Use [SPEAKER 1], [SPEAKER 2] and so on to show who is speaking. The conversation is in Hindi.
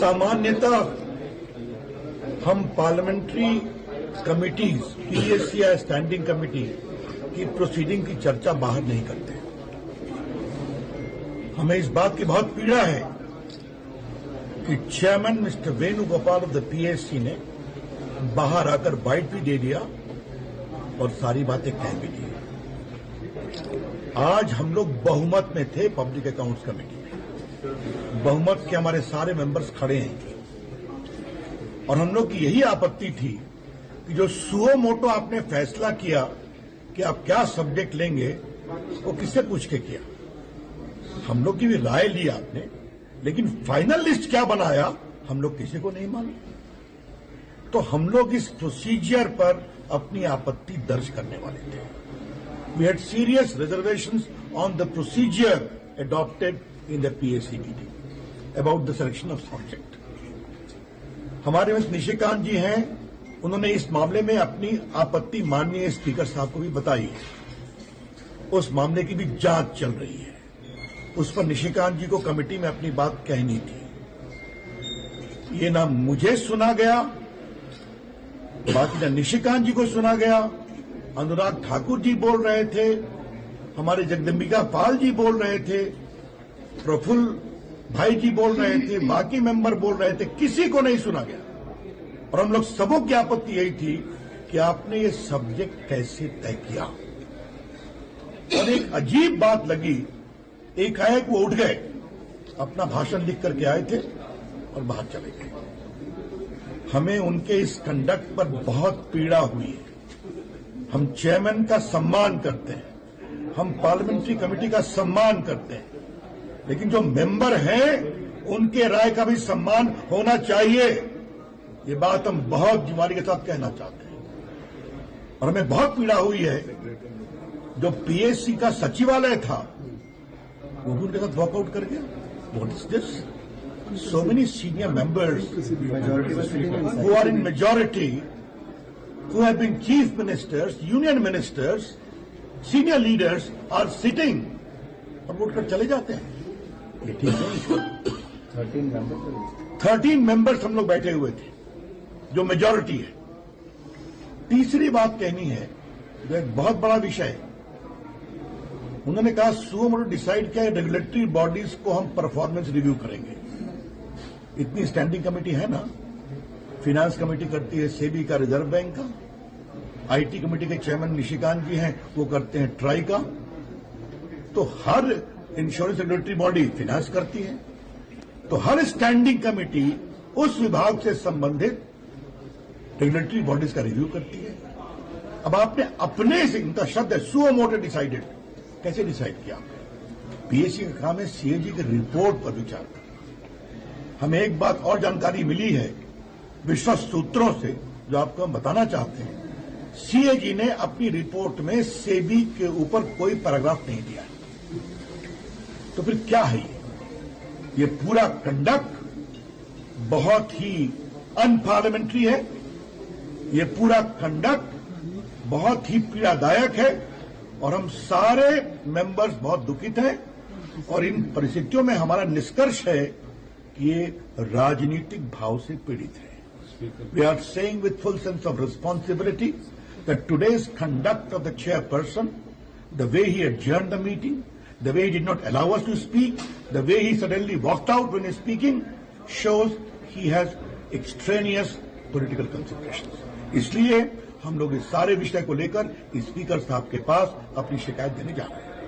[SPEAKER 1] सामान्यतः हम पार्लियामेंट्री कमिटीज, पीएससी या स्टैंडिंग कमेटी की प्रोसीडिंग की चर्चा बाहर नहीं करते। हमें इस बात की बहुत पीड़ा है कि chairman mister Venugopal of the PSC ने बाहर आकर बाइट भी दे दिया और सारी बातें कह भी दी। आज हम लोग बहुमत में थे पब्लिक अकाउंट्स कमेटी में, बहुमत के हमारे सारे मेंबर्स खड़े हैं और हम लोग की यही आपत्ति थी कि जो सुओ मोटो आपने फैसला किया कि आप क्या सब्जेक्ट लेंगे, वो किससे पूछ के किया? हम लोग की भी राय ली आपने, लेकिन फाइनल लिस्ट क्या बनाया हम लोग किसी को नहीं मालूम। तो हम लोग इस प्रोसीजर पर अपनी आपत्ति दर्ज करने वाले थे। We had serious reservations on the procedure adopted in the PSC meeting about the selection of subject. हमारे में निशिकांत जी हैं, उन्होंने इस मामले में अपनी आपत्ति माननीय स्पीकर साहब को भी बताई है। उस मामले की भी जांच चल रही है। उस पर निशिकांत जी को कमेटी में अपनी बात कहनी थी। ये ना मुझे सुना गया, बाकी ना निशिकांत जी को सुना गया। अनुराग ठाकुर जी बोल रहे थे, हमारे जगदम्बिका पाल जी बोल रहे थे, प्रफुल्ल भाई जी बोल रहे थे, बाकी मेंबर बोल रहे थे, किसी को नहीं सुना गया। और हम लोग सबों की आपत्ति यही थी कि आपने ये सब्जेक्ट कैसे तय किया। और एक अजीब बात लगी, एक आए कि वो उठ गए, अपना भाषण लिख करके आए थे और बाहर चले गए। हमें उनके इस कंडक्ट पर बहुत पीड़ा हुई है। हम चेयरमैन का सम्मान करते हैं, हम पार्लियामेंट्री कमेटी का सम्मान करते हैं, लेकिन जो मेंबर हैं उनके राय का भी सम्मान होना चाहिए। ये बात हम बहुत जिम्मेदारी के साथ कहना चाहते हैं। और हमें बहुत पीड़ा हुई है, जो पीएससी का सचिवालय था वो भी उनके साथ वॉकआउट कर गया। What is this? So many senior members who are in majority, who have been chief ministers, union ministers, senior leaders are sitting और वोट कर चले जाते हैं। ये ठीक नहीं। 13 members हम लोग बैठे हुए थे, जो मेजॉरिटी है। तीसरी बात कहनी है, जो एक बहुत बड़ा विषय है। उन्होंने कहा सुओ मोटो डिसाइड किया रेगुलेटरी बॉडीज को हम परफॉर्मेंस रिव्यू करेंगे। इतनी स्टैंडिंग कमेटी है ना, फिनांस कमेटी करती है सेबी का, रिजर्व बैंक का, आईटी कमेटी के चेयरमैन निशिकांत जी हैं, वो करते हैं ट्राई का। तो हर इंश्योरेंस रेगुलेटरी बॉडी फिनांस करती है, तो हर स्टैंडिंग कमेटी उस विभाग से संबंधित रेगुलेटरी बॉडीज का रिव्यू करती है। अब आपने अपने से, इनका शब्द है सुओ मोटो डिसाइडेड, कैसे डिसाइड किया? पीएससी का काम है सीएजी की रिपोर्ट पर विचार करना। हमें एक बात और जानकारी मिली है विश्वस्त सूत्रों से, जो आपको हम बताना चाहते हैं। सीएजी ने अपनी रिपोर्ट में सेबी के ऊपर कोई पैराग्राफ नहीं दिया। तो फिर क्या है ये पूरा कंडक्ट बहुत ही अनपार्लियामेंट्री है। ये पूरा कंडक्ट बहुत ही पीड़ादायक है और हम सारे मेंबर्स बहुत दुखित हैं। और इन परिस्थितियों में हमारा निष्कर्ष है कि ये राजनीतिक भाव से पीड़ित है। We are saying with full sense of responsibility that today's conduct of the chairperson, the way he adjourned the meeting, the way he did not allow us to speak, the way he suddenly walked out when he's speaking, shows he has extraneous political considerations. इसलिए हम लोग इस सारे विषय को लेकर स्पीकर साहब के पास अपनी शिकायत देने जा रहे हैं।